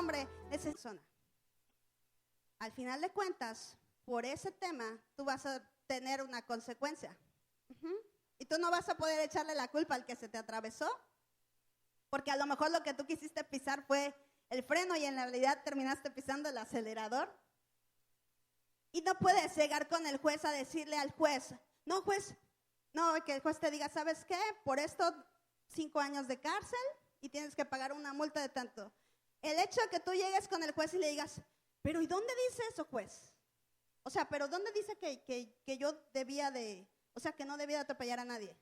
hombre es esa persona. Al final de cuentas, por ese tema, tú vas a tener una consecuencia. Y tú no vas a poder echarle la culpa al que se te atravesó, porque a lo mejor lo que tú quisiste pisar fue el freno y en realidad terminaste pisando el acelerador. Y no puedes llegar con el juez a decirle al juez, no juez, no, que el juez te diga, ¿sabes qué? Por esto 5 años de cárcel y tienes que pagar una multa de tanto. El hecho de que tú llegues con el juez y le digas, pero ¿y dónde dice eso, juez? O sea, ¿pero dónde dice que yo debía de, o sea, que no debía de atropellar a nadie?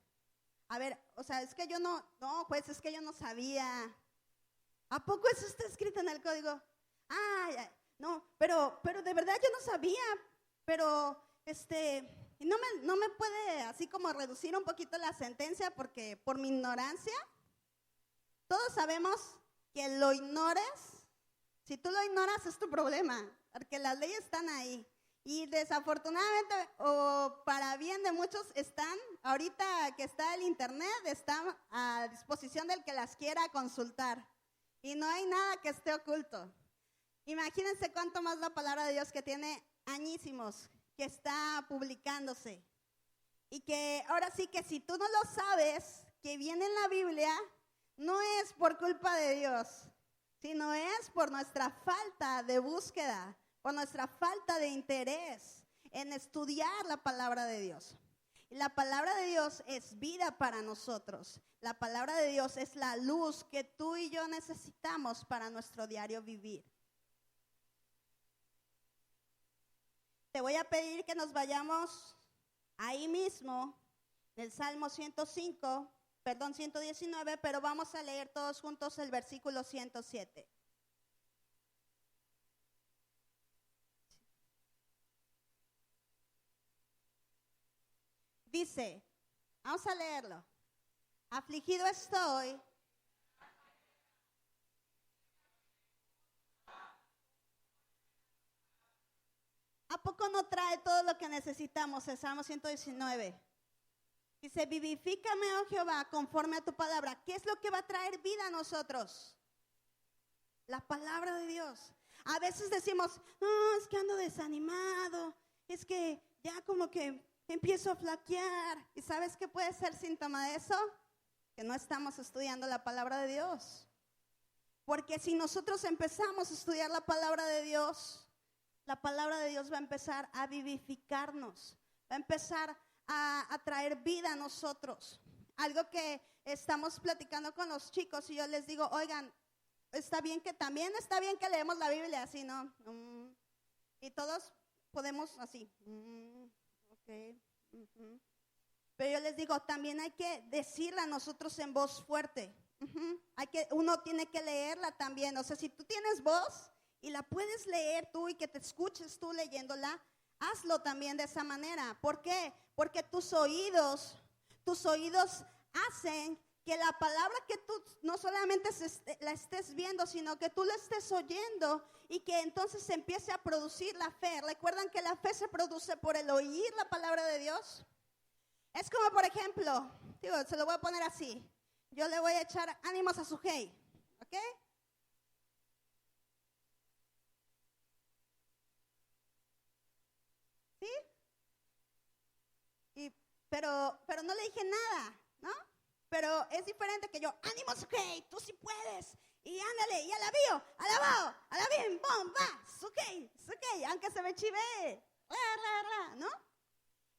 A ver, o sea, es que yo no, juez, es que yo no sabía. ¿A poco eso está escrito en el código? No, pero de verdad yo no sabía, pero y no me puede así como reducir un poquito la sentencia porque por mi ignorancia, todos sabemos que lo ignores, si tú lo ignoras es tu problema, porque las leyes están ahí. Y desafortunadamente, o para bien de muchos, están, ahorita que está el internet, están a disposición del que las quiera consultar. Y no hay nada que esté oculto. Imagínense cuánto más la palabra de Dios que tiene añísimos, que está publicándose. Y que ahora sí que si tú no lo sabes, que viene en la Biblia, no es por culpa de Dios, sino es por nuestra falta de búsqueda, por nuestra falta de interés en estudiar la palabra de Dios. Y la palabra de Dios es vida para nosotros. La palabra de Dios es la luz que tú y yo necesitamos para nuestro diario vivir. Te voy a pedir que nos vayamos ahí mismo, en el Salmo 119, pero vamos a leer todos juntos el versículo 107. Dice, vamos a leerlo. Afligido estoy. ¿A poco no trae todo lo que necesitamos el Salmo 119? Dice, vivifícame, oh Jehová, conforme a tu palabra. ¿Qué es lo que va a traer vida a nosotros? La palabra de Dios. A veces decimos, no, es que ando desanimado, es que ya como que empiezo a flaquear. ¿Y sabes qué puede ser síntoma de eso? Que no estamos estudiando la palabra de Dios. Porque si nosotros empezamos a estudiar la palabra de Dios, la palabra de Dios va a empezar a vivificarnos, va a empezar a traer vida a nosotros. Algo que estamos platicando con los chicos y yo les digo, oigan, está bien que leemos la Biblia así, ¿no? Y todos podemos así. Okay. Pero yo les digo, también hay que decirla a nosotros en voz fuerte. Uno tiene que leerla también. O sea, si tú tienes voz y la puedes leer tú y que te escuches tú leyéndola, hazlo también de esa manera. ¿Por qué? Porque tus oídos hacen que la palabra que tú no solamente la estés viendo, sino que tú la estés oyendo y que entonces se empiece a producir la fe. ¿Recuerdan que la fe se produce por el oír la palabra de Dios? Es como, por ejemplo, se lo voy a poner así. Yo le voy a echar ánimos a su hey, ¿ok? ¿Sí? Pero no le dije nada, ¿no? Pero es diferente que yo, ánimo, Sukey, tú sí puedes. Y ándale, y alabao, alabim, bom, va, Sukey, aunque se me chive, ¿no?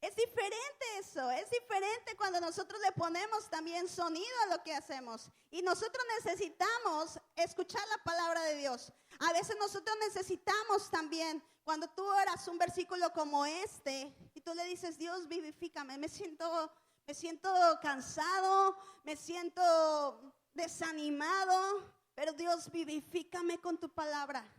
Es diferente eso, es diferente cuando nosotros le ponemos también sonido a lo que hacemos. Y nosotros necesitamos escuchar la palabra de Dios. A veces nosotros necesitamos también, cuando tú oras un versículo como este, y tú le dices, Dios, vivifícame, me siento cansado, me siento desanimado, pero Dios, vivifícame con tu palabra.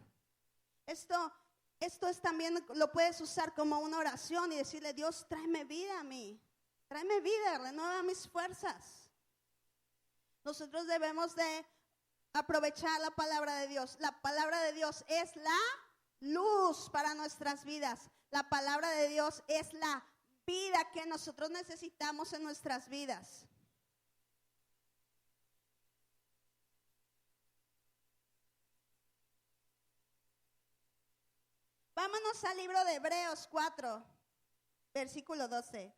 Esto es también, lo puedes usar como una oración y decirle, Dios, tráeme vida a mí, tráeme vida, renueva mis fuerzas. Nosotros debemos de aprovechar la palabra de Dios. La palabra de Dios es la luz para nuestras vidas. La palabra de Dios es la vida que nosotros necesitamos en nuestras vidas. Vámonos al libro de Hebreos 4, versículo 12.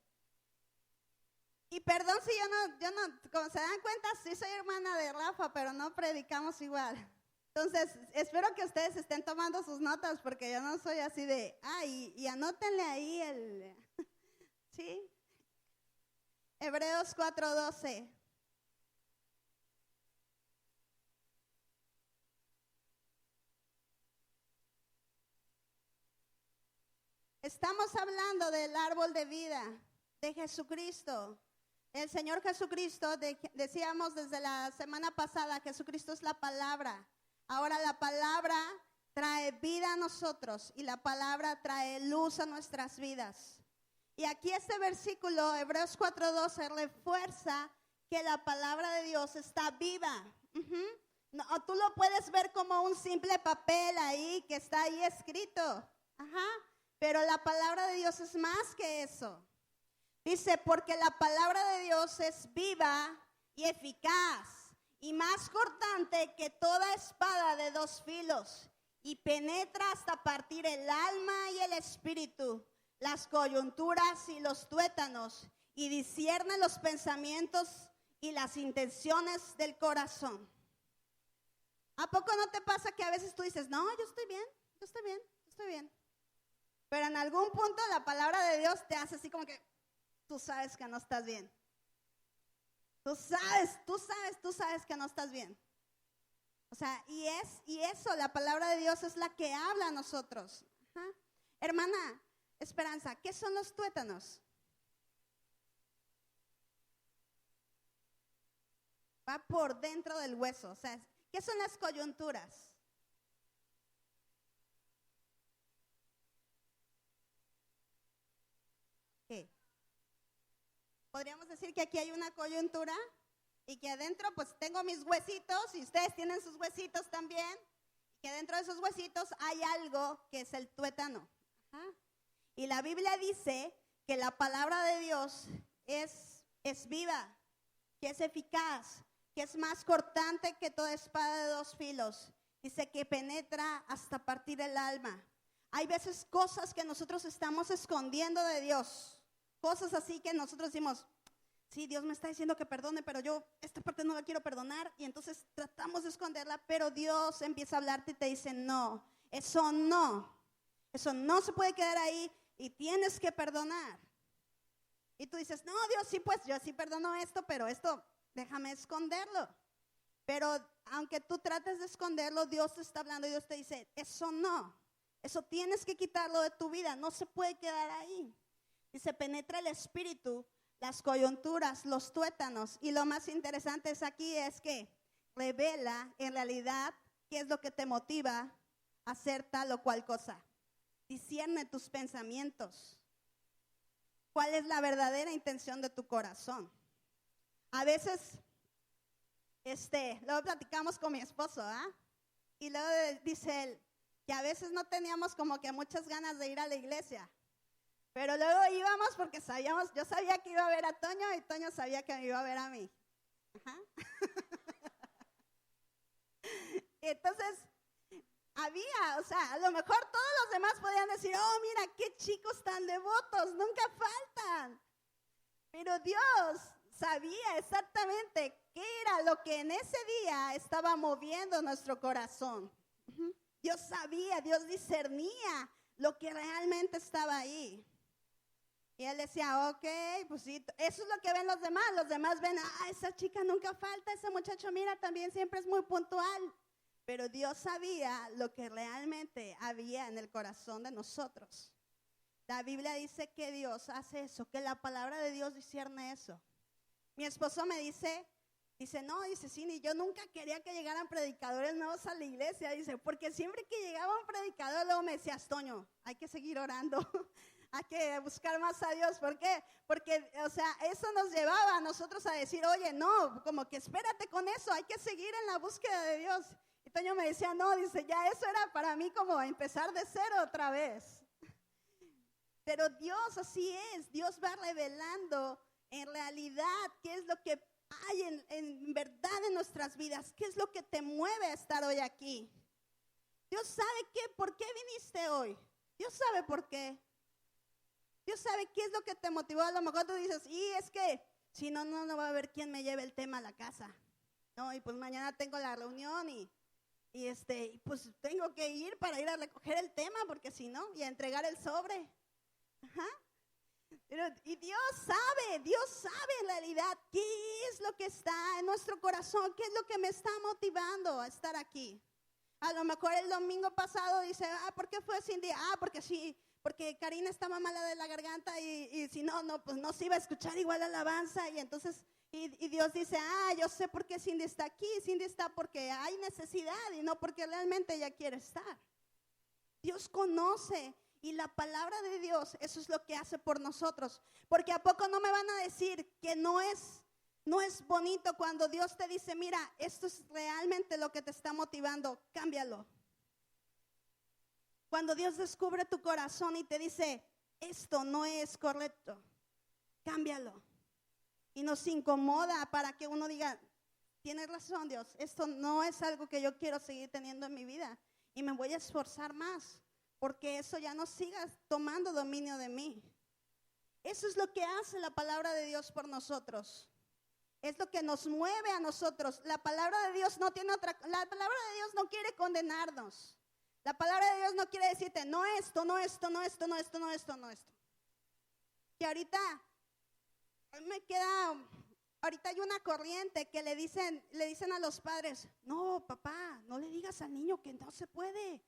Y perdón si yo no, como se dan cuenta, sí soy hermana de Rafa, pero no predicamos igual. Entonces, espero que ustedes estén tomando sus notas, porque yo no soy así de, y anótenle ahí ¿sí? Hebreos 4:12. Estamos hablando del árbol de vida, de Jesucristo. El Señor Jesucristo, decíamos desde la semana pasada, Jesucristo es la palabra. Ahora la palabra trae vida a nosotros y la palabra trae luz a nuestras vidas. Y aquí este versículo, Hebreos 4:12, refuerza que la palabra de Dios está viva. No, tú lo puedes ver como un simple papel ahí que está ahí escrito. Pero la palabra de Dios es más que eso. Dice, porque la palabra de Dios es viva y eficaz y más cortante que toda espada de dos filos y penetra hasta partir el alma y el espíritu, las coyunturas y los tuétanos, y discierne los pensamientos y las intenciones del corazón. ¿A poco no te pasa que a veces tú dices, no, yo estoy bien? Pero en algún punto la palabra de Dios te hace así como que tú sabes que no estás bien. Tú sabes que no estás bien. O sea, y eso, la palabra de Dios es la que habla a nosotros. Hermana Esperanza, ¿qué son los tuétanos? Va por dentro del hueso. O sea, ¿qué son las coyunturas? ¿Qué? Podríamos decir que aquí hay una coyuntura y que adentro pues tengo mis huesitos y ustedes tienen sus huesitos también. Y que dentro de esos huesitos hay algo que es el tuétano. Y la Biblia dice que la palabra de Dios es viva, que es eficaz, que es más cortante que toda espada de dos filos. Dice que penetra hasta partir el alma. Hay veces cosas que nosotros estamos escondiendo de Dios. Cosas así que nosotros decimos, sí, Dios me está diciendo que perdone, pero yo esta parte no la quiero perdonar. Y entonces tratamos de esconderla, pero Dios empieza a hablarte y te dice, no, eso no se puede quedar ahí y tienes que perdonar. Y tú dices, no, Dios, sí, pues yo sí perdono esto, pero esto déjame esconderlo. Pero aunque tú trates de esconderlo, Dios te está hablando y Dios te dice, eso tienes que quitarlo de tu vida, no se puede quedar ahí. Y se penetra el espíritu, las coyunturas, los tuétanos. Y lo más interesante es aquí es que revela en realidad qué es lo que te motiva a hacer tal o cual cosa. Discierne tus pensamientos. ¿Cuál es la verdadera intención de tu corazón? A veces, luego platicamos con mi esposo, y luego dice él que a veces no teníamos como que muchas ganas de ir a la iglesia. Pero luego íbamos porque yo sabía que iba a ver a Toño y Toño sabía que me iba a ver a mí. Entonces, a lo mejor todos los demás podían decir, oh, mira, qué chicos tan devotos, nunca faltan. Pero Dios sabía exactamente qué era lo que en ese día estaba moviendo nuestro corazón. Dios sabía, Dios discernía lo que realmente estaba ahí. Y él decía, ok, pues sí, eso es lo que ven los demás ven, esa chica nunca falta, ese muchacho, mira, también siempre es muy puntual. Pero Dios sabía lo que realmente había en el corazón de nosotros. La Biblia dice que Dios hace eso, que la palabra de Dios discierne eso. Mi esposo me dice, sí, yo nunca quería que llegaran predicadores nuevos a la iglesia, dice, porque siempre que llegaba un predicador, luego me decías, Toño, hay que seguir orando. Hay que buscar más a Dios. ¿Por qué? Porque, eso nos llevaba a nosotros a decir, oye, no, como que espérate con eso, hay que seguir en la búsqueda de Dios. Y Toño me decía, no, dice, ya eso era para mí como empezar de cero otra vez. Pero Dios así es, Dios va revelando en realidad qué es lo que hay en verdad en nuestras vidas, qué es lo que te mueve a estar hoy aquí. Dios sabe por qué viniste hoy. Dios sabe por qué. Dios sabe qué es lo que te motivó. A lo mejor tú dices, y es que si no, no va a haber quien me lleve el tema a la casa. No, y pues mañana tengo la reunión y pues tengo que ir para ir a recoger el tema, porque si no, y a entregar el sobre. Ajá. Y Dios sabe en realidad qué es lo que está en nuestro corazón, qué es lo que me está motivando a estar aquí. A lo mejor el domingo pasado dice, ¿por qué fue Cindy? Porque sí, porque Karina estaba mala de la garganta y si no, pues no se iba a escuchar igual la alabanza. Y entonces, y Dios dice, yo sé por qué Cindy está aquí. Cindy está porque hay necesidad y no porque realmente ella quiere estar. Dios conoce. Y la palabra de Dios, eso es lo que hace por nosotros. Porque ¿a poco no me van a decir que no es bonito cuando Dios te dice, mira, esto es realmente lo que te está motivando, cámbialo? Cuando Dios descubre tu corazón y te dice, esto no es correcto, cámbialo. Y nos incomoda para que uno diga, tienes razón, Dios, esto no es algo que yo quiero seguir teniendo en mi vida. Y me voy a esforzar más, porque eso ya no siga tomando dominio de mí. Eso es lo que hace la palabra de Dios por nosotros. Es lo que nos mueve a nosotros. La palabra de Dios no tiene la palabra de Dios no quiere condenarnos. La palabra de Dios no quiere decirte, no esto, no esto, no esto, no esto, no esto, no esto. Que ahorita hay una corriente que le dicen a los padres, no, papá, no le digas al niño que no se puede.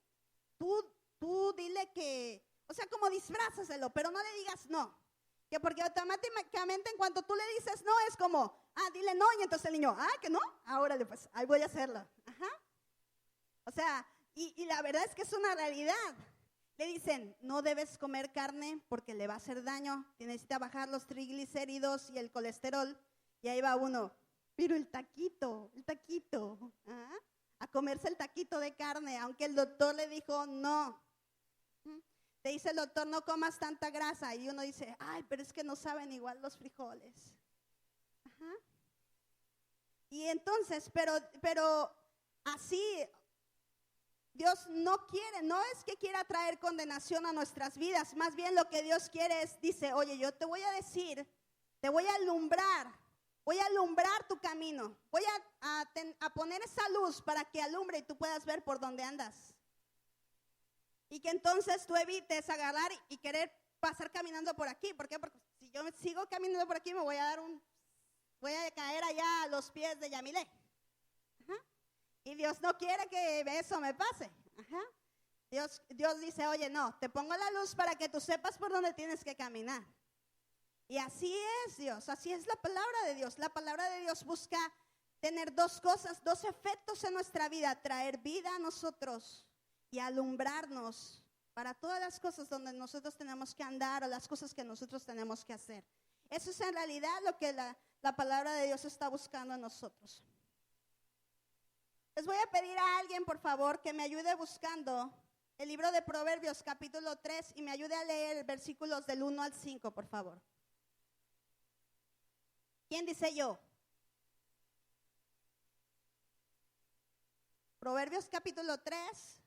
Tú dile que, o sea, como disfrázaselo, pero no le digas no. Que porque automáticamente en cuanto tú le dices no, es como, dile no, y entonces el niño, que no, órale, pues, ahí voy a hacerlo. Ajá. O sea, y la verdad es que es una realidad. Le dicen, no debes comer carne porque le va a hacer daño, que necesita bajar los triglicéridos y el colesterol. Y ahí va uno, pero el taquito, a comerse el taquito de carne, aunque el doctor le dijo no. Te dice el doctor, no comas tanta grasa. Y uno dice, pero es que no saben igual los frijoles. Ajá. Y entonces, pero así, Dios no quiere, no es que quiera traer condenación a nuestras vidas. Más bien lo que Dios quiere es, dice, oye, yo te voy a decir, te voy a alumbrar tu camino. Voy a poner esa luz para que alumbre y tú puedas ver por dónde andas. Y que entonces tú evites agarrar y querer pasar caminando por aquí. ¿Por qué? Porque si yo sigo caminando por aquí me voy a caer allá a los pies de Yamilé. Ajá. Y Dios no quiere que eso me pase. Ajá. Dios dice, oye, no, te pongo la luz para que tú sepas por dónde tienes que caminar. Y así es Dios, así es la palabra de Dios. La palabra de Dios busca tener dos cosas, dos efectos en nuestra vida: traer vida a nosotros y alumbrarnos para todas las cosas donde nosotros tenemos que andar o las cosas que nosotros tenemos que hacer. Eso es en realidad lo que la palabra de Dios está buscando en nosotros. Les voy a pedir a alguien, por favor, que me ayude buscando el libro de Proverbios, capítulo 3, y me ayude a leer versículos del 1 al 5, por favor. ¿Quién dice yo? Proverbios, capítulo 3.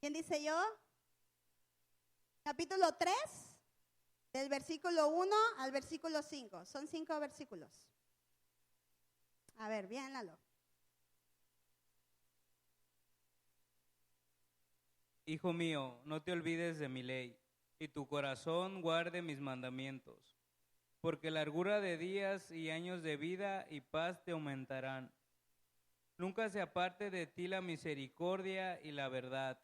¿Quién dice yo? Capítulo 3, del versículo 1 al versículo 5. Son 5 versículos. A ver, bien, Lalo. Hijo mío, no te olvides de mi ley, y tu corazón guarde mis mandamientos, porque largura de días y años de vida y paz te aumentarán. Nunca se aparte de ti la misericordia y la verdad.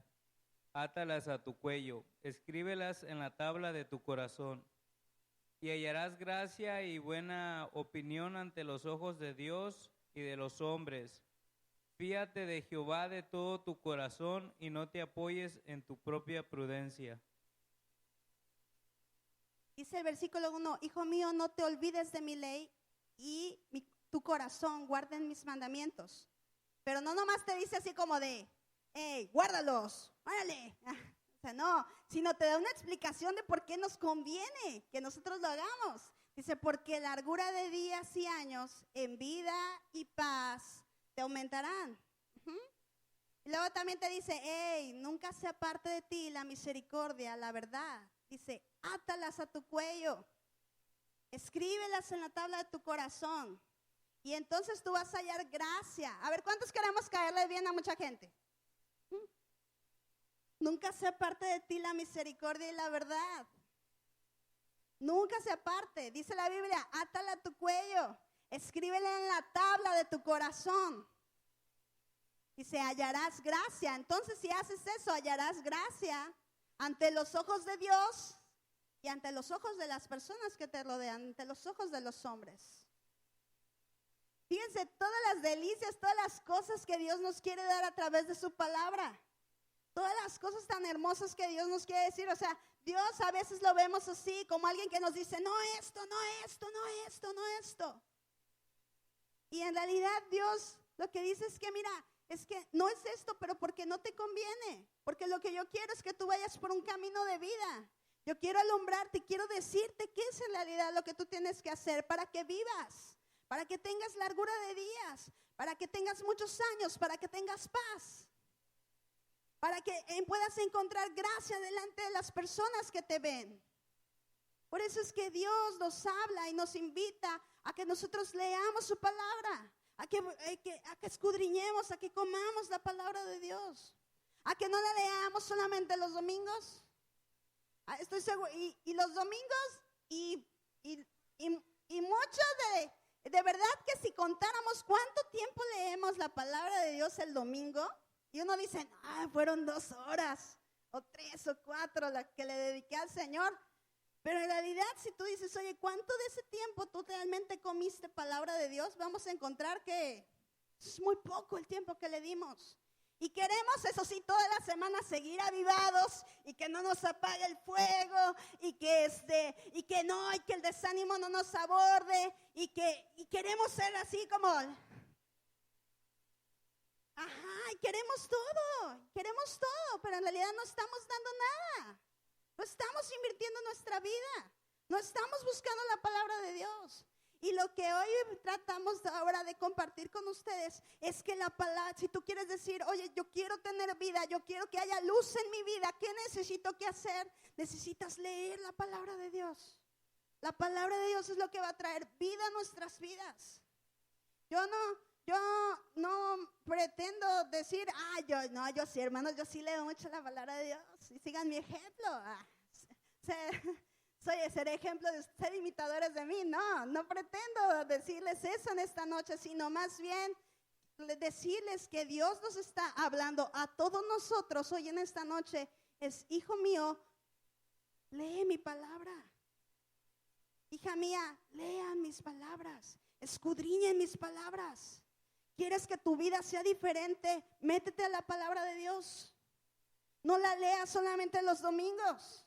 Átalas a tu cuello, escríbelas en la tabla de tu corazón, y hallarás gracia y buena opinión ante los ojos de Dios y de los hombres. Fíate de Jehová de todo tu corazón y no te apoyes en tu propia prudencia. Dice el versículo 1, hijo mío, no te olvides de mi ley y tu corazón guarden mis mandamientos. Pero no nomás te dice así como de, hey, guárdalos, órale. O sea, no, sino te da una explicación de por qué nos conviene que nosotros lo hagamos. Dice, porque largura de días y años en vida y paz te aumentarán. Y luego también te dice, hey, nunca se aparte de ti la misericordia, la verdad. Dice, átalas a tu cuello, escríbelas en la tabla de tu corazón. Y entonces tú vas a hallar gracia. A ver, ¿cuántos queremos caerle bien a mucha gente? Nunca se aparte de ti la misericordia y la verdad. Nunca se aparte. Dice la Biblia, átala a tu cuello, escríbela en la tabla de tu corazón. Dice, hallarás gracia. Entonces, si haces eso, hallarás gracia ante los ojos de Dios y ante los ojos de las personas que te rodean, ante los ojos de los hombres. Fíjense, todas las delicias, todas las cosas que Dios nos quiere dar a través de su palabra. Todas las cosas tan hermosas que Dios nos quiere decir. O sea, Dios a veces lo vemos así, como alguien que nos dice, no esto, no esto, no esto, no esto. Y en realidad Dios lo que dice es que mira, es que no es esto, pero porque no te conviene. Porque lo que yo quiero es que tú vayas por un camino de vida. Yo quiero alumbrarte, quiero decirte qué es en realidad lo que tú tienes que hacer para que vivas, para que tengas largura de días, para que tengas muchos años, para que tengas paz, para que puedas encontrar gracia delante de las personas que te ven. Por eso es que Dios nos habla y nos invita a que nosotros leamos su palabra, a que escudriñemos, a que comamos la palabra de Dios, a que no la leamos solamente los domingos. Estoy seguro, y los domingos y mucho de verdad que si contáramos cuánto tiempo leemos la palabra de Dios el domingo, y uno dice, fueron 2 horas, o 3 o 4 las que le dediqué al Señor. Pero en realidad, si tú dices, oye, ¿cuánto de ese tiempo tú realmente comiste palabra de Dios? Vamos a encontrar que es muy poco el tiempo que le dimos. Y queremos, eso sí, toda la semana seguir avivados y que no nos apague el fuego y que el desánimo no nos aborde y queremos ser así como, y queremos todo, pero en realidad no estamos dando nada. No estamos invirtiendo nuestra vida, no estamos buscando la palabra de Dios. Y lo que hoy tratamos ahora de compartir con ustedes es que la palabra, si tú quieres decir, oye, yo quiero tener vida, yo quiero que haya luz en mi vida, ¿qué necesito que hacer? Necesitas leer la palabra de Dios. La palabra de Dios es lo que va a traer vida a nuestras vidas. Yo no pretendo decir, yo sí, hermanos, yo sí leo mucho la palabra de Dios. Y sigan mi ejemplo. Seré ejemplo de ser imitadores de mí. No pretendo decirles eso en esta noche, sino más bien decirles que Dios nos está hablando a todos nosotros hoy en esta noche. Es, hijo mío, lee mi palabra. Hija mía, lean mis palabras, escudriñen mis palabras. ¿Quieres que tu vida sea diferente? Métete a la palabra de Dios. No la leas solamente los domingos.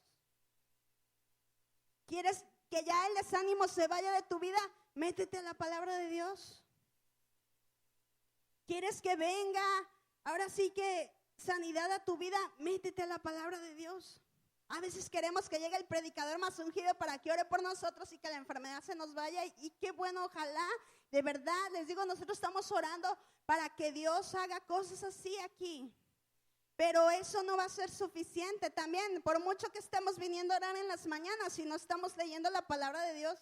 ¿Quieres que ya el desánimo se vaya de tu vida? Métete a la palabra de Dios. ¿Quieres que venga, ahora sí que sanidad a tu vida? Métete a la palabra de Dios. A veces queremos que llegue el predicador más ungido para que ore por nosotros y que la enfermedad se nos vaya. Y qué bueno, ojalá, de verdad, les digo, nosotros estamos orando para que Dios haga cosas así aquí. Pero eso no va a ser suficiente también, por mucho que estemos viniendo a orar en las mañanas si no estamos leyendo la palabra de Dios.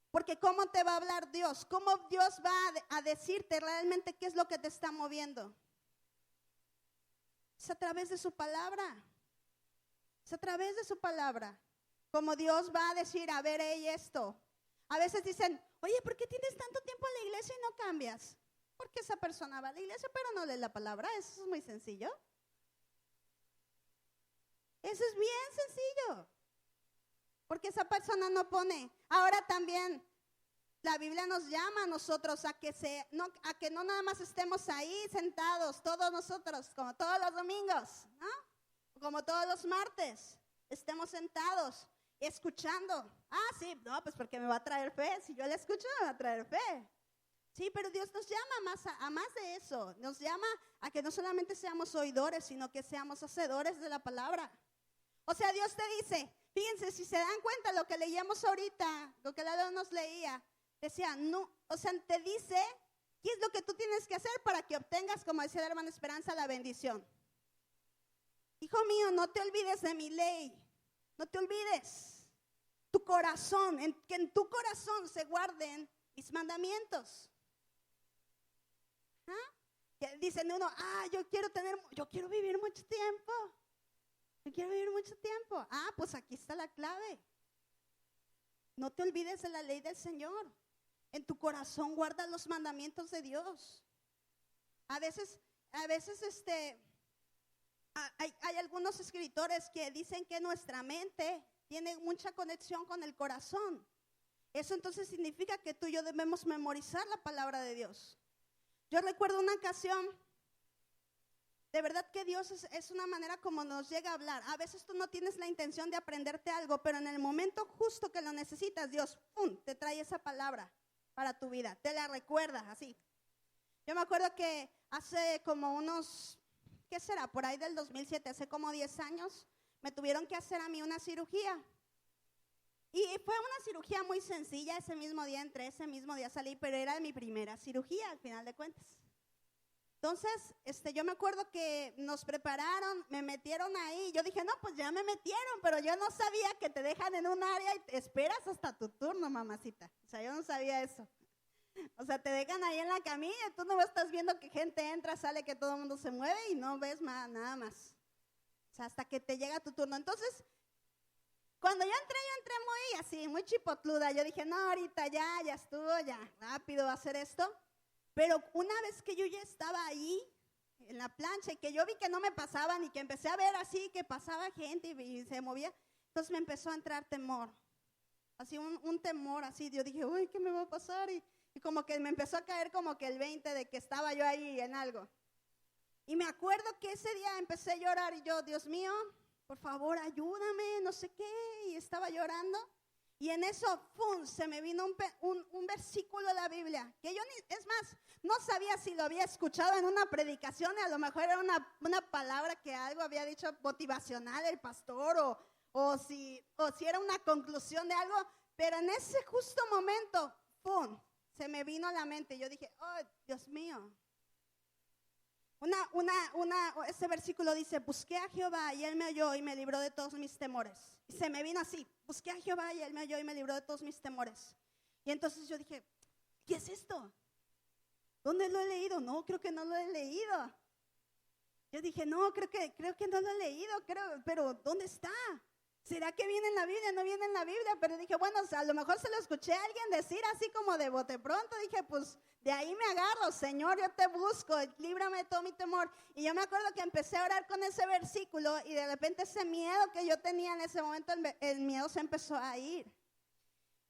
Porque ¿cómo te va a hablar Dios? ¿Cómo Dios va a decirte realmente qué es lo que te está moviendo? Es a través de su palabra. Es a través de su palabra. Como Dios va a decir, a ver, esto. A veces dicen, oye, ¿por qué tienes tanto tiempo en la iglesia y no cambias? Porque esa persona va a la iglesia pero no lee la palabra. Eso es muy sencillo. Eso es bien sencillo. Porque esa persona no pone. Ahora también la Biblia nos llama a nosotros a que no nada más estemos ahí sentados todos nosotros, como todos los domingos, ¿no? Como todos los martes, estemos sentados escuchando. Sí, no, pues porque me va a traer fe. Si yo la escucho, me va a traer fe. Sí, pero Dios nos llama a más de eso. Nos llama a que no solamente seamos oidores, sino que seamos hacedores de la palabra. O sea, Dios te dice, fíjense, si se dan cuenta lo que leíamos ahorita, lo que Lalo nos leía, decía, no, o sea, te dice qué es lo que tú tienes que hacer para que obtengas, como decía la hermana Esperanza, la bendición. Hijo mío, no te olvides de mi ley, no te olvides tu corazón, que en tu corazón se guarden mis mandamientos. ¿Ah? Que dicen uno, yo quiero vivir mucho tiempo. Yo quiero vivir mucho tiempo. Pues aquí está la clave. No te olvides de la ley del Señor. En tu corazón guarda los mandamientos de Dios. A veces hay algunos escritores que dicen que nuestra mente tiene mucha conexión con el corazón. Eso entonces significa que tú y yo debemos memorizar la palabra de Dios. Yo recuerdo una ocasión, de verdad que Dios es una manera como nos llega a hablar. A veces tú no tienes la intención de aprenderte algo, pero en el momento justo que lo necesitas, Dios, ¡pum!, te trae esa palabra para tu vida, te la recuerda así. Yo me acuerdo que hace como unos, ¿qué será? Por ahí del 2007, hace como 10 años, me tuvieron que hacer a mí una cirugía. Y fue una cirugía muy sencilla, ese mismo día entré, ese mismo día salí, pero era mi primera cirugía al final de cuentas. Entonces, yo me acuerdo que nos prepararon, me metieron ahí, yo dije, no, pues ya me metieron, pero yo no sabía que te dejan en un área y te esperas hasta tu turno, mamacita. O sea, yo no sabía eso. O sea, te dejan ahí en la camilla, tú no estás viendo que gente entra, sale, que todo el mundo se mueve y no ves nada más. O sea, hasta que te llega tu turno. Entonces, cuando yo entré muy así, muy chipotluda. Yo dije, no, ahorita ya estuvo, ya, rápido va a hacer esto. Pero una vez que yo ya estaba ahí, en la plancha, y que yo vi que no me pasaban, y que empecé a ver así, que pasaba gente y se movía, entonces me empezó a entrar temor. Así un temor, así, yo dije, uy, ¿qué me va a pasar? Y como que me empezó a caer como que el 20 de que estaba yo ahí en algo. Y me acuerdo que ese día empecé a llorar, y yo, Dios mío, por favor, ayúdame, no sé qué, y estaba llorando, y en eso, ¡pum!, se me vino un versículo de la Biblia, que yo es más, no sabía si lo había escuchado en una predicación, y a lo mejor era una palabra que algo había dicho motivacional el pastor, o si era una conclusión de algo, pero en ese justo momento, ¡pum!, se me vino a la mente, y yo dije, oh, Dios mío. Ese versículo dice, busqué a Jehová y Él me oyó y me libró de todos mis temores. Y se me vino así, busqué a Jehová y Él me oyó y me libró de todos mis temores. Y entonces yo dije, ¿qué es esto? ¿Dónde lo he leído? No, creo que no lo he leído. Yo dije, no, creo que no lo he leído, pero ¿dónde está? ¿Será que viene en la Biblia? No viene en la Biblia, pero dije, bueno, a lo mejor se lo escuché a alguien decir así como de bote pronto. Dije, pues de ahí me agarro, Señor, yo te busco, líbrame de todo mi temor. Y yo me acuerdo que empecé a orar con ese versículo y de repente ese miedo que yo tenía en ese momento, el miedo se empezó a ir.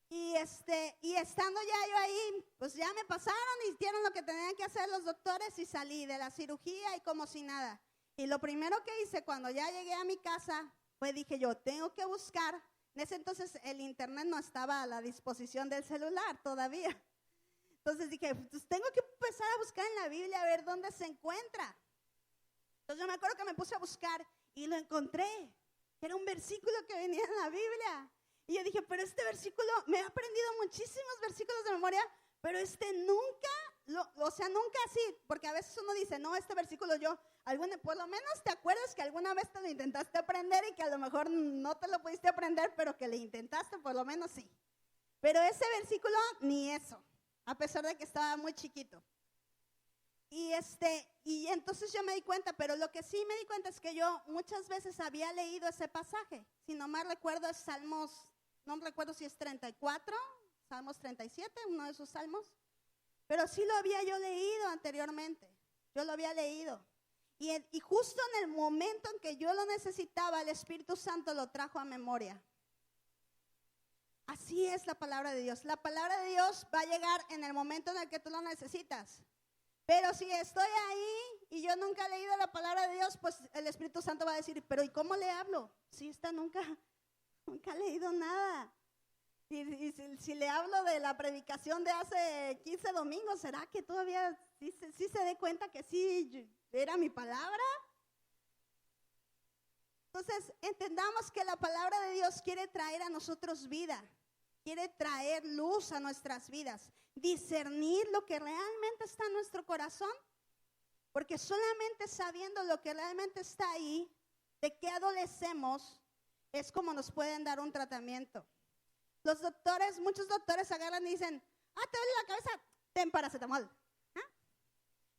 Y estando ya yo ahí, pues ya me pasaron y hicieron lo que tenían que hacer los doctores y salí de la cirugía y como si nada. Y lo primero que hice cuando ya llegué a mi casa, pues dije yo, tengo que buscar. En ese entonces el internet no estaba a la disposición del celular todavía. Entonces dije, pues tengo que empezar a buscar en la Biblia a ver dónde se encuentra. Entonces yo me acuerdo que me puse a buscar y lo encontré. Era un versículo que venía en la Biblia. Y yo dije, pero este versículo, me he aprendido muchísimos versículos de memoria, pero nunca así, porque a veces uno dice, no, este versículo por lo menos te acuerdas que alguna vez te lo intentaste aprender y que a lo mejor no te lo pudiste aprender, pero que le intentaste, por lo menos sí. Pero ese versículo, ni eso, a pesar de que estaba muy chiquito. Y entonces yo me di cuenta, pero lo que sí me di cuenta es que yo muchas veces había leído ese pasaje. Si no mal recuerdo es Salmos, no recuerdo si es 34, Salmos 37, uno de esos salmos. Pero sí lo había yo leído anteriormente, yo lo había leído. Y justo en el momento en que yo lo necesitaba, el Espíritu Santo lo trajo a memoria. Así es la palabra de Dios. La palabra de Dios va a llegar en el momento en el que tú lo necesitas. Pero si estoy ahí y yo nunca he leído la palabra de Dios, pues el Espíritu Santo va a decir, pero ¿y cómo le hablo? Si esta nunca ha leído nada. si le hablo de la predicación de hace 15 domingos, ¿será que todavía sí se dé cuenta que sí era mi palabra? Entonces, entendamos que la palabra de Dios quiere traer a nosotros vida, quiere traer luz a nuestras vidas, discernir lo que realmente está en nuestro corazón, porque solamente sabiendo lo que realmente está ahí, de qué adolecemos, es como nos pueden dar un tratamiento. Los doctores, muchos doctores agarran y dicen, te duele la cabeza, ten paracetamol.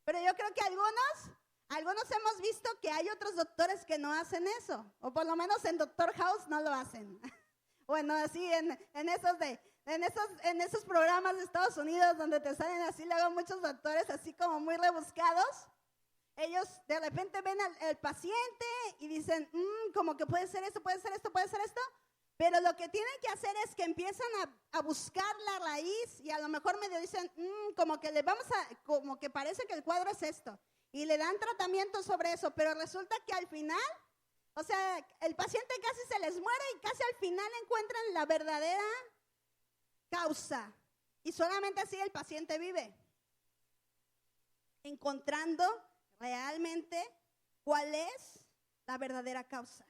Pero yo creo que algunos hemos visto que hay otros doctores que no hacen eso, o por lo menos en Doctor House no lo hacen. Bueno, así en esos programas de Estados Unidos donde te salen así, luego muchos doctores así como muy rebuscados, ellos de repente ven al paciente y dicen, como que puede ser esto, puede ser esto, puede ser esto. Pero lo que tienen que hacer es que empiezan a buscar la raíz y a lo mejor medio dicen, como que parece que el cuadro es esto. Y le dan tratamiento sobre eso, pero resulta que al final, o sea, el paciente casi se les muere y casi al final encuentran la verdadera causa. Y solamente así el paciente vive, encontrando realmente cuál es la verdadera causa.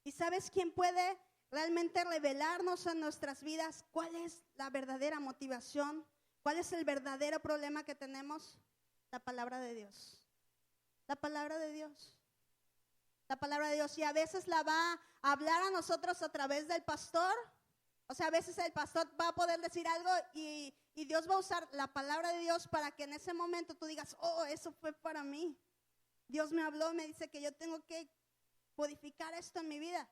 ¿Y sabes quién puede realmente revelarnos en nuestras vidas cuál es la verdadera motivación? ¿Cuál es el verdadero problema que tenemos? La palabra de Dios. La palabra de Dios. La palabra de Dios. Y a veces la va a hablar a nosotros a través del pastor. O sea, a veces el pastor va a poder decir algo y Dios va a usar la palabra de Dios para que en ese momento tú digas, eso fue para mí. Dios me habló y me dice que yo tengo que codificar esto en mi vida.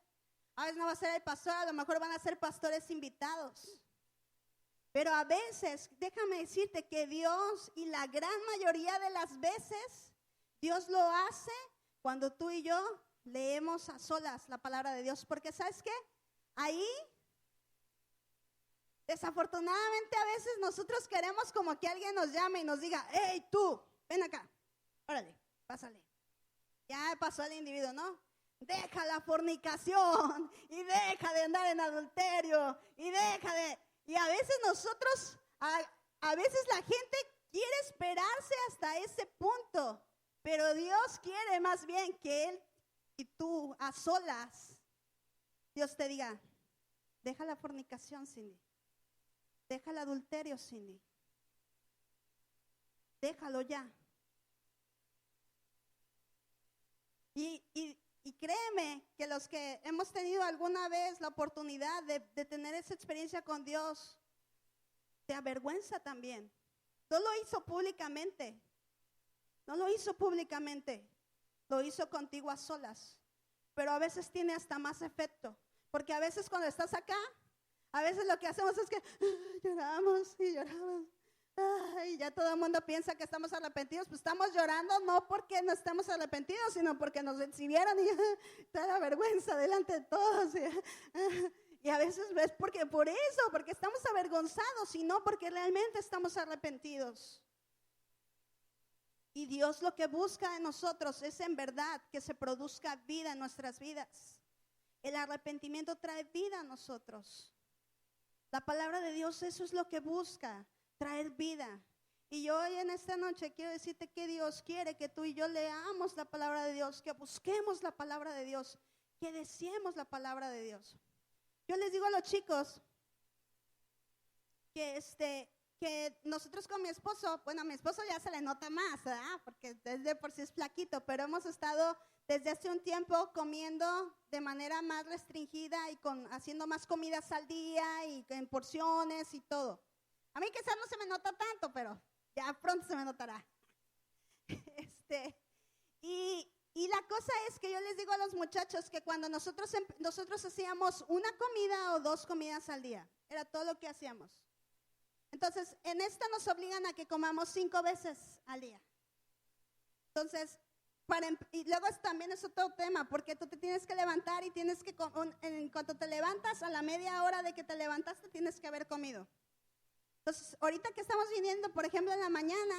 A veces no va a ser el pastor, a lo mejor van a ser pastores invitados. Pero a veces, déjame decirte que Dios, y la gran mayoría de las veces, Dios lo hace cuando tú y yo leemos a solas la palabra de Dios. Porque ¿sabes qué? Ahí, desafortunadamente a veces nosotros queremos como que alguien nos llame y nos diga, hey tú, ven acá, órale, pásale. Ya pasó el individuo, ¿no? Deja la fornicación y deja de andar en adulterio y a veces nosotros, a veces la gente quiere esperarse hasta ese punto, pero Dios quiere más bien que Él y tú a solas, Dios te diga, deja la fornicación, Cindy, deja el adulterio, Cindy, déjalo ya. Y créeme que los que hemos tenido alguna vez la oportunidad de tener esa experiencia con Dios, te avergüenza también. No lo hizo públicamente, lo hizo contigo a solas, pero a veces tiene hasta más efecto, porque a veces cuando estás acá, a veces lo que hacemos es que lloramos y lloramos. Y ya todo el mundo piensa que estamos arrepentidos, pues estamos llorando no porque no estemos arrepentidos, sino porque nos exhibieron y da la vergüenza delante de todos. Y a veces es porque estamos avergonzados y no porque realmente estamos arrepentidos. Y Dios lo que busca en nosotros es en verdad que se produzca vida en nuestras vidas. El arrepentimiento trae vida a nosotros. La palabra de Dios eso es lo que busca, traer vida. Y yo hoy en esta noche quiero decirte que Dios quiere que tú y yo leamos la palabra de Dios, que busquemos la palabra de Dios, que deseemos la palabra de Dios. Yo les digo a los chicos que nosotros con mi esposo, bueno, a mi esposo ya se le nota más, ¿verdad? Porque desde por sí es flaquito, pero hemos estado desde hace un tiempo comiendo de manera más restringida y haciendo más comidas al día y en porciones y todo. A mí quizás no se me nota tanto, pero ya pronto se me notará. Y la cosa es que yo les digo a los muchachos que cuando nosotros hacíamos una comida o 2 comidas al día, era todo lo que hacíamos. Entonces, en esta nos obligan a que comamos 5 veces al día. Entonces, y luego también es otro tema, porque tú te tienes que levantar y tienes que, en cuanto te levantas, a la media hora de que te levantaste, tienes que haber comido. Entonces, ahorita que estamos viniendo, por ejemplo, en la mañana,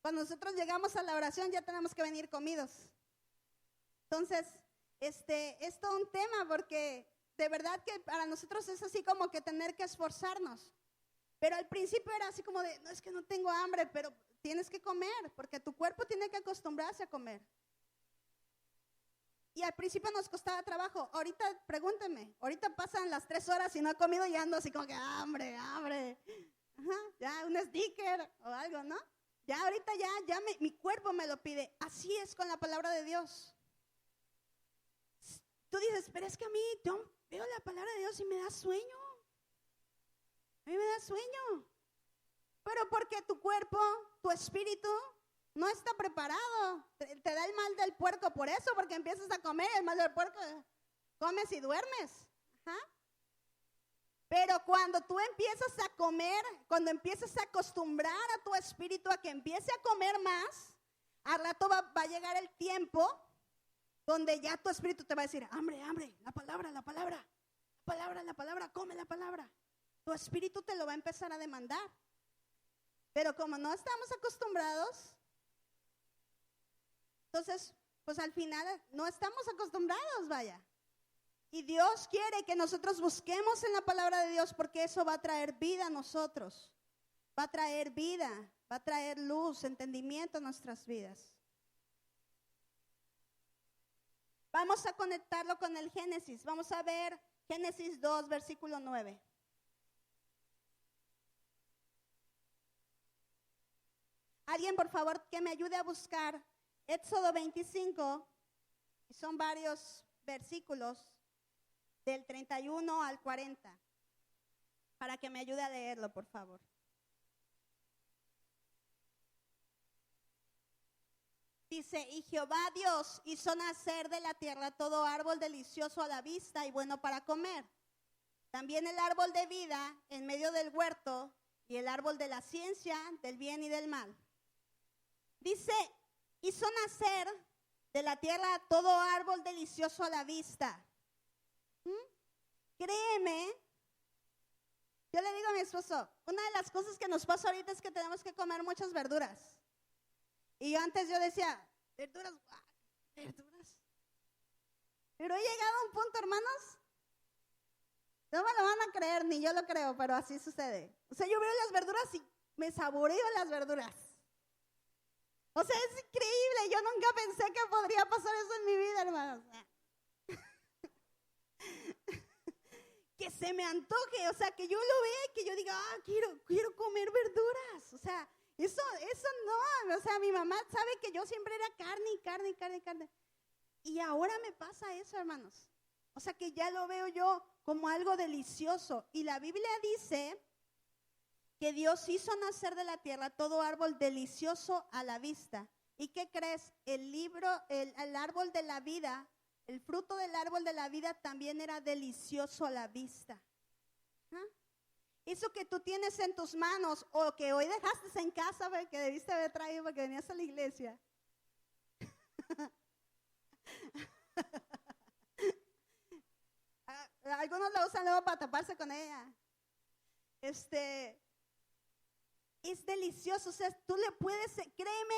cuando nosotros llegamos a la oración, ya tenemos que venir comidos. Entonces, es todo un tema porque de verdad que para nosotros es así como que tener que esforzarnos. Pero al principio era así como de, no, es que no tengo hambre, pero tienes que comer, porque tu cuerpo tiene que acostumbrarse a comer. Y al principio nos costaba trabajo. Ahorita, pregúnteme, ahorita pasan las 3 horas y no he comido y ando así como que hambre. Ajá, ya un sticker o algo, ¿no? Ya ahorita mi cuerpo me lo pide. Así es con la palabra de Dios. Tú dices, pero es que a mí yo veo la palabra de Dios y me da sueño. A mí me da sueño. Pero porque tu cuerpo, tu espíritu no está preparado. Te da el mal del puerco por eso, porque empiezas a comer el mal del puerco. Comes y duermes. Ajá. Pero cuando tú empiezas a comer, cuando empiezas a acostumbrar a tu espíritu a que empiece a comer más, al rato va a llegar el tiempo donde ya tu espíritu te va a decir, hambre, la palabra, come la palabra. Tu espíritu te lo va a empezar a demandar. Pero como no estamos acostumbrados, entonces, pues al final no estamos acostumbrados, vaya. Y Dios quiere que nosotros busquemos en la palabra de Dios porque eso va a traer vida a nosotros. Va a traer vida, va a traer luz, entendimiento a nuestras vidas. Vamos a conectarlo con el Génesis. Vamos a ver Génesis 2, versículo 9. Alguien, por favor, que me ayude a buscar Éxodo 25, y son varios versículos del 31 al 40, para que me ayude a leerlo, por favor. Dice, y Jehová Dios hizo nacer de la tierra todo árbol delicioso a la vista y bueno para comer. También el árbol de vida en medio del huerto y el árbol de la ciencia del bien y del mal. Dice, hizo nacer de la tierra todo árbol delicioso a la vista. Créeme, yo le digo a mi esposo, una de las cosas que nos pasa ahorita es que tenemos que comer muchas verduras. Y antes yo decía, verduras. Pero he llegado a un punto, hermanos, no me lo van a creer, ni yo lo creo, pero así sucede. O sea, yo veo las verduras y me saboreo las verduras. O sea, es increíble, yo nunca pensé que podría pasar eso en mi vida, hermanos. Que se me antoje, o sea, que yo lo vea y que yo diga, quiero comer verduras. O sea, eso no, o sea, mi mamá sabe que yo siempre era carne. Y ahora me pasa eso, hermanos. O sea, que ya lo veo yo como algo delicioso. Y la Biblia dice que Dios hizo nacer de la tierra todo árbol delicioso a la vista. ¿Y qué crees? El árbol de la vida, el fruto del árbol de la vida también era delicioso a la vista. ¿Ah? Eso que tú tienes en tus manos o que hoy dejaste en casa, que debiste haber traído porque venías a la iglesia. Algunos lo usan luego para taparse con ella. Es delicioso, o sea, tú le puedes, créeme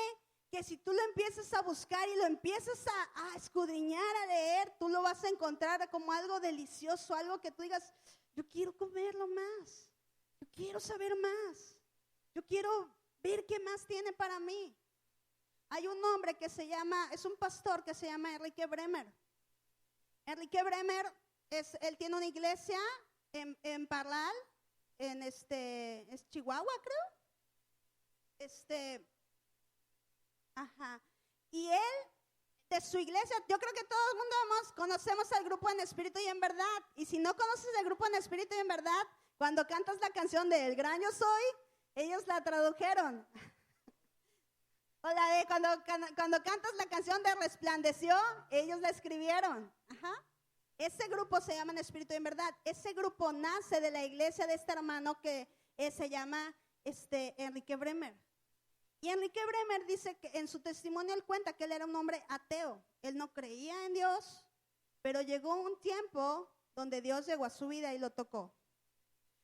que si tú lo empiezas a buscar y lo empiezas a escudriñar, a leer, tú lo vas a encontrar como algo delicioso, algo que tú digas, yo quiero comerlo más, yo quiero saber más, yo quiero ver qué más tiene para mí. Hay un hombre que es un pastor que se llama Enrique Bremer. Enrique Bremer, él tiene una iglesia en Parral, es Chihuahua, creo. Y él, de su iglesia, yo creo que todo el mundo conocemos al grupo En Espíritu y en Verdad. Y si no conoces el grupo En Espíritu y en Verdad, cuando cantas la canción de El Gran Yo Soy, ellos la tradujeron. O la de cuando cantas la canción de Resplandeció, ellos la escribieron. Ese grupo se llama En Espíritu y en Verdad. Ese grupo nace de la iglesia de este hermano que se llama Enrique Bremer. Y Enrique Bremer dice que en su testimonio él cuenta que él era un hombre ateo. Él no creía en Dios, pero llegó un tiempo donde Dios llegó a su vida y lo tocó.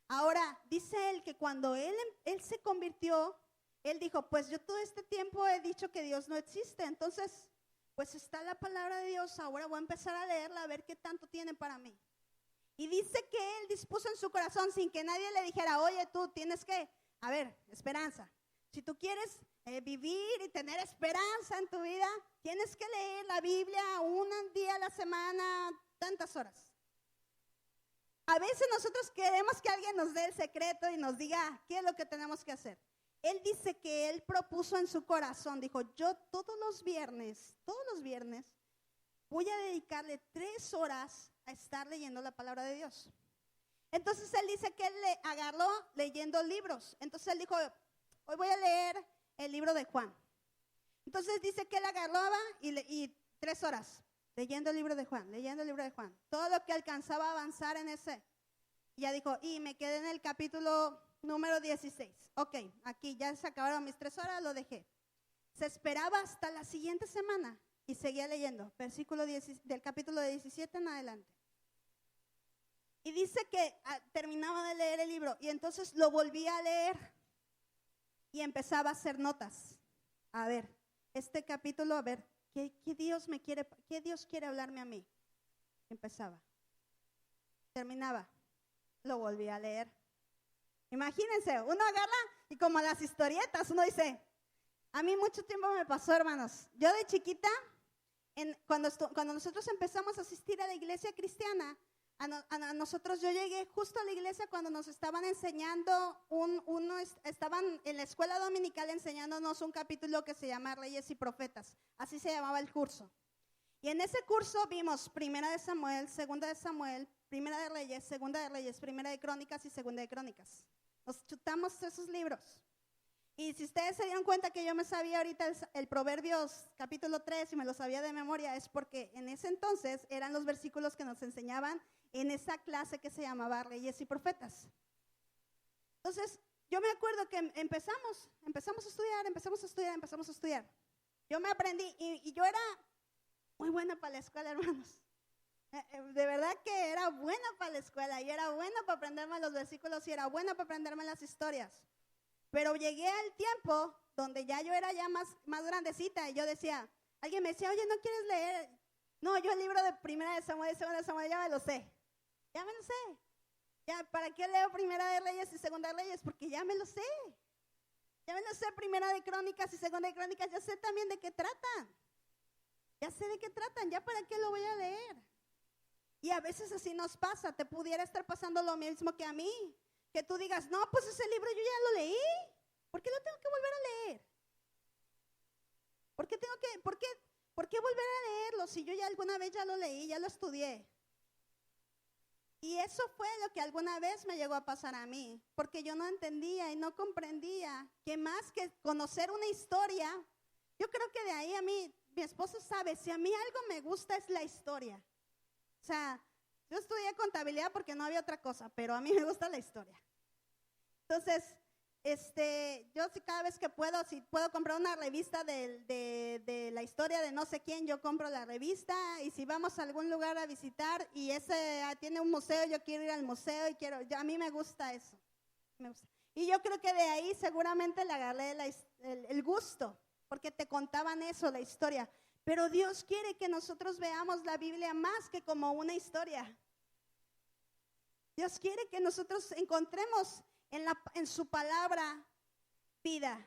Ahora, dice él que cuando él se convirtió, él dijo, pues yo todo este tiempo he dicho que Dios no existe, entonces, pues está la palabra de Dios, ahora voy a empezar a leerla a ver qué tanto tiene para mí. Y dice que él dispuso en su corazón sin que nadie le dijera, oye, tú tienes que, a ver, esperanza. Si tú quieres vivir y tener esperanza en tu vida, tienes que leer la Biblia un día a la semana, tantas horas. A veces nosotros queremos que alguien nos dé el secreto y nos diga qué es lo que tenemos que hacer. Él dice que él propuso en su corazón, dijo, yo todos los viernes, voy a dedicarle 3 horas a estar leyendo la palabra de Dios. Entonces él dice que él le agarró leyendo libros. Entonces él dijo, hoy voy a leer el libro de Juan. Entonces dice que él agarraba y 3 horas leyendo el libro de Juan. Todo lo que alcanzaba a avanzar en ese. Y ya dijo, y me quedé en el capítulo número 16. Ok, aquí ya se acabaron mis 3 horas, lo dejé. Se esperaba hasta la siguiente semana y seguía leyendo, versículo 10, del capítulo 17 en adelante. Y dice que terminaba de leer el libro y entonces lo volvía a leer y empezaba a hacer notas. A ver, este capítulo, a ver, ¿qué Dios quiere hablarme a mí? Empezaba, terminaba, lo volvía a leer. Imagínense, uno agarra y como las historietas, uno dice, a mí mucho tiempo me pasó, hermanos. Yo de chiquita, cuando nosotros empezamos a asistir a la iglesia cristiana, a nosotros, yo llegué justo a la iglesia cuando nos estaban enseñando, estaban en la escuela dominical enseñándonos un capítulo que se llama Reyes y Profetas, así se llamaba el curso. Y en ese curso vimos Primera de Samuel, Segunda de Samuel, Primera de Reyes, Segunda de Reyes, Primera de Crónicas y Segunda de Crónicas. Nos chutamos esos libros. Y si ustedes se dieron cuenta que yo me sabía ahorita el Proverbios capítulo 3 y me lo sabía de memoria, es porque en ese entonces eran los versículos que nos enseñaban en esa clase que se llamaba Reyes y Profetas. Entonces, yo me acuerdo que empezamos a estudiar. Yo me aprendí y yo era muy buena para la escuela, hermanos. De verdad que era buena para la escuela y era buena para aprenderme los versículos y era buena para aprenderme las historias. Pero llegué al tiempo donde ya yo era ya más grandecita y yo decía, alguien me decía, oye, ¿no quieres leer? No, yo el libro de Primera de Samuel y Segunda de Samuel ya me lo sé. Ya, ¿para qué leo Primera de Reyes y Segunda de Reyes? Porque ya me lo sé. Ya me lo sé, Primera de Crónicas y Segunda de Crónicas, ya sé también de qué tratan. Ya sé de qué tratan, ya para qué lo voy a leer. Y a veces así nos pasa, te pudiera estar pasando lo mismo que a mí. Que tú digas, no, pues ese libro yo ya lo leí. ¿Por qué lo tengo que volver a leer? ¿Por qué volver a leerlo si yo ya alguna vez ya lo leí, ya lo estudié? Y eso fue lo que alguna vez me llegó a pasar a mí, porque yo no entendía y no comprendía que más que conocer una historia, yo creo que de ahí a mí, mi esposo sabe, si a mí algo me gusta es la historia. O sea, yo estudié contabilidad porque no había otra cosa, pero a mí me gusta la historia. Entonces, yo sí cada vez que puedo, si puedo comprar una revista de la historia de no sé quién, yo compro la revista y si vamos a algún lugar a visitar y ese tiene un museo, yo quiero ir al museo y a mí me gusta eso. Y yo creo que de ahí seguramente le agarré el gusto, porque te contaban eso, la historia. Pero Dios quiere que nosotros veamos la Biblia más que como una historia. Dios quiere que nosotros encontremos en su palabra vida,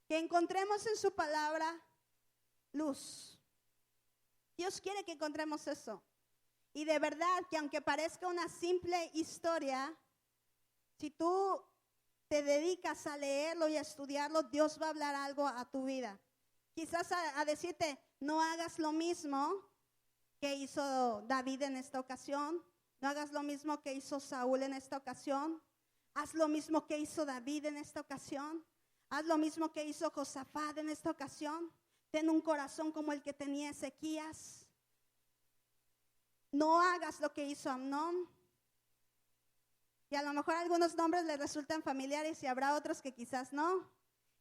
que encontremos en su palabra luz. Dios quiere que encontremos eso. Y de verdad que aunque parezca una simple historia, si tú te dedicas a leerlo y a estudiarlo, Dios va a hablar algo a tu vida. Quizás a decirte, no hagas lo mismo que hizo David en esta ocasión, no hagas lo mismo que hizo Saúl en esta ocasión, haz lo mismo que hizo David en esta ocasión, haz lo mismo que hizo Josafat en esta ocasión, ten un corazón como el que tenía Ezequías, no hagas lo que hizo Amnón. Y a lo mejor algunos nombres les resultan familiares y habrá otros que quizás no.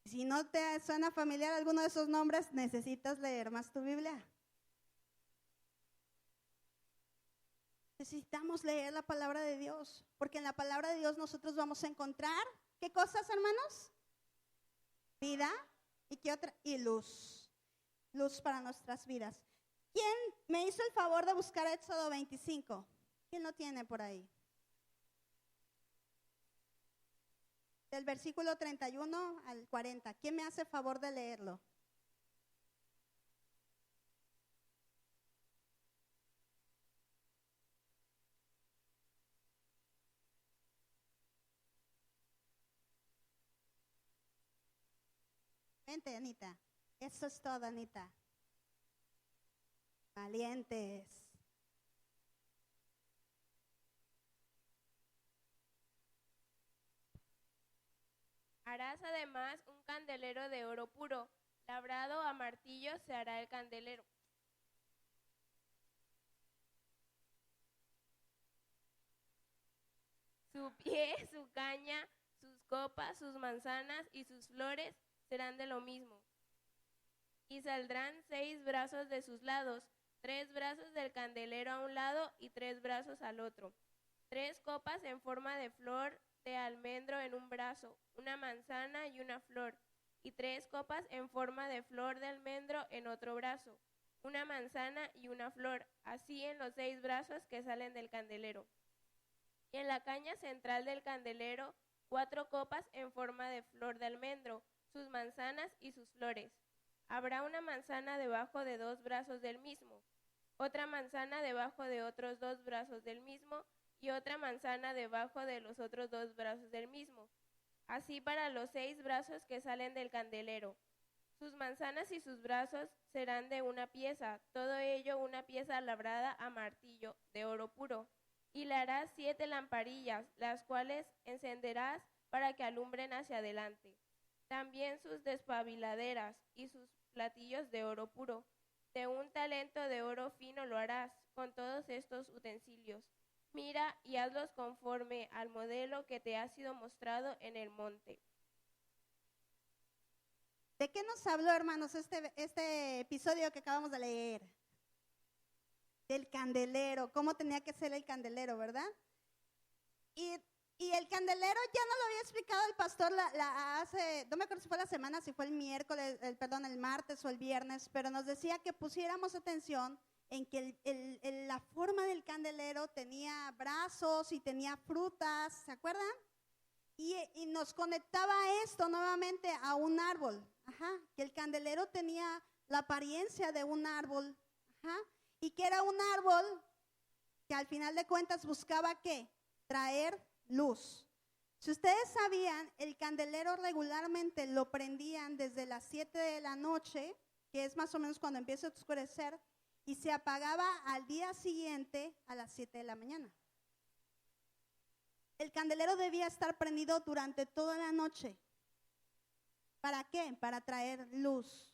Si no te suena familiar alguno de esos nombres, necesitas leer más tu Biblia. Necesitamos leer la palabra de Dios, porque en la palabra de Dios nosotros vamos a encontrar, ¿qué cosas, hermanos? Vida, ¿y qué otra? Y luz. Luz para nuestras vidas. ¿Quién me hizo el favor de buscar Éxodo 25? ¿Quién lo tiene por ahí? Del versículo 31 al 40. ¿Quién me hace favor de leerlo? Vente, Anita. Eso es todo, Anita. Valientes. Harás además un candelero de oro puro, labrado a martillo se hará el candelero. Su pie, su caña, sus copas, sus manzanas y sus flores serán de lo mismo. Y saldrán 6 brazos de sus lados, 3 brazos del candelero a un lado y 3 brazos al otro. 3 copas en forma de flor de almendro en un brazo, una manzana y una flor. Y 3 copas en forma de flor de almendro en otro brazo, una manzana y una flor, así en los 6 brazos que salen del candelero. Y en la caña central del candelero, 4 copas en forma de flor de almendro, sus manzanas y sus flores. Habrá una manzana debajo de 2 brazos del mismo, otra manzana debajo de otros 2 brazos del mismo, y otra manzana debajo de los otros 2 brazos del mismo. Así para los 6 brazos que salen del candelero. Sus manzanas y sus brazos serán de una pieza, todo ello una pieza labrada a martillo, de oro puro. Y le harás 7 lamparillas, las cuales encenderás para que alumbren hacia adelante. También sus despabiladeras y sus platillos de oro puro. De un talento de oro fino lo harás, con todos estos utensilios. Mira y hazlos conforme al modelo que te ha sido mostrado en el monte. ¿De qué nos habló, hermanos, este episodio que acabamos de leer? Del candelero, cómo tenía que ser el candelero, ¿verdad? Y el candelero ya no lo había explicado el pastor no me acuerdo si fue la semana, si fue el miércoles, el martes o el viernes, pero nos decía que pusiéramos atención en que la forma del candelero tenía brazos y tenía frutas, ¿se acuerdan? Y nos conectaba esto nuevamente a un árbol, que el candelero tenía la apariencia de un árbol, y que era un árbol que al final de cuentas buscaba ¿qué? Traer luz. Si ustedes sabían, el candelero regularmente lo prendían desde las 7 de la noche, que es más o menos cuando empieza a oscurecer, y se apagaba al día siguiente a las 7 de la mañana. El candelero debía estar prendido durante toda la noche. ¿Para qué? Para traer luz.